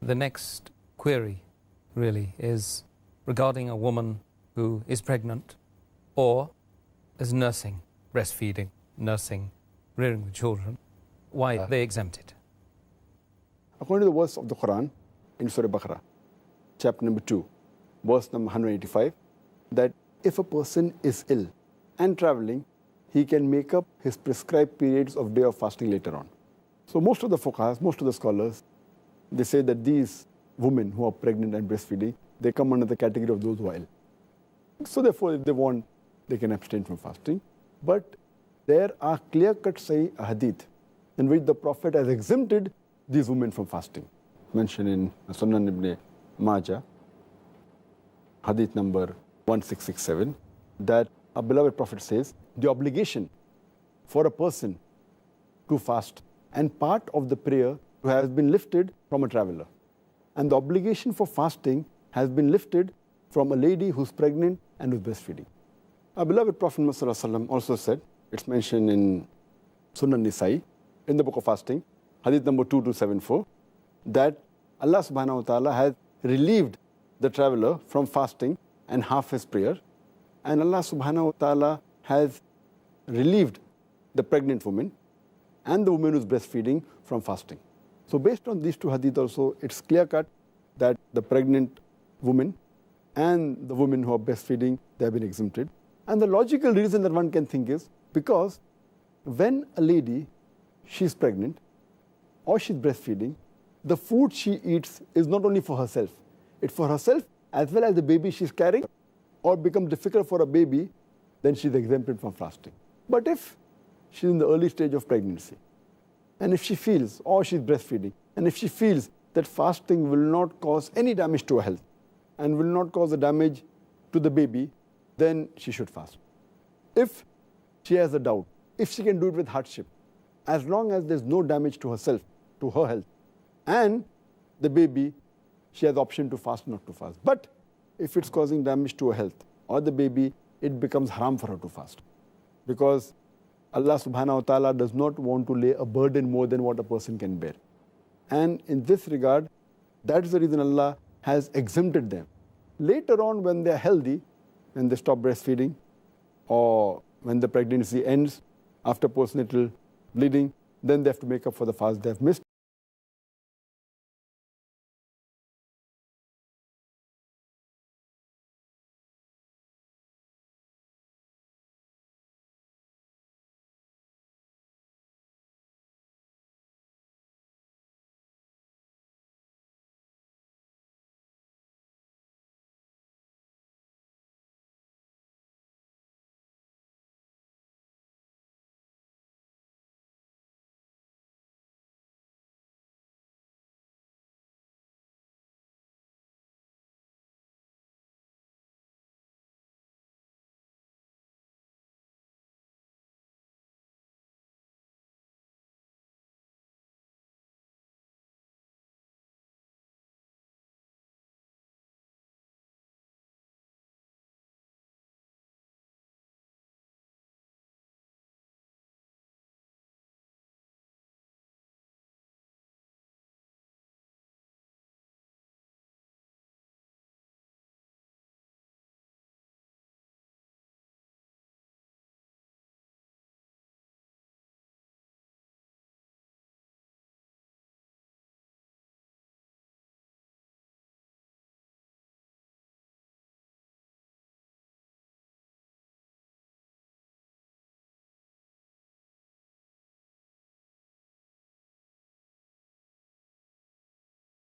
The next query really is regarding a woman who is pregnant or is nursing, breastfeeding, nursing, rearing the children. Why are they exempted? According to the verse of the Quran in Surah Baqarah, chapter number 2, verse number 185, that if a person is ill and traveling, he can make up his prescribed periods of day of fasting later on. So most of the fuqahas, most of the scholars, they say that these women who are pregnant and breastfeeding, they come under the category of those who are ill. So therefore, if they want, they can abstain from fasting. But there are clear-cut Sahih hadith in which the Prophet has exempted these women from fasting. Mentioned in Sunan ibn Majah, hadith number 1667, that our beloved Prophet says, the obligation for a person to fast and part of the prayer has been lifted from a traveler. And the obligation for fasting has been lifted from a lady who's pregnant and who's breastfeeding. Our beloved Prophet ﷺ also said, it's mentioned in Sunan Nisa'i, in the book of fasting, hadith number 2274, that Allah subhanahu wa ta'ala has relieved the traveler from fasting and half his prayer, and Allah subhanahu wa ta'ala has relieved the pregnant woman and the woman who's breastfeeding from fasting. So based on these two hadith also, it's clear-cut that the pregnant woman and the women who are breastfeeding, they have been exempted. And the logical reason that one can think is because when a lady, she's pregnant or she's breastfeeding, the food she eats is not only for herself, it's for herself as well as the baby she's carrying, or becomes difficult for a baby, then she's exempted from fasting. But if she's in the early stage of pregnancy, and if she feels, or she's breastfeeding, and if she feels that fasting will not cause any damage to her health and will not cause a damage to the baby, then she should fast. If she has a doubt, if she can do it with hardship, as long as there's no damage to herself, to her health, and the baby, she has the option to fast, not to fast. But if it's causing damage to her health or the baby, it becomes haram for her to fast. Because Allah subhanahu wa ta'ala does not want to lay a burden more than what a person can bear. And in this regard, that is the reason Allah has exempted them. Later on, when they are healthy, when they stop breastfeeding, or when the pregnancy ends after postnatal bleeding, then they have to make up for the fast they have missed.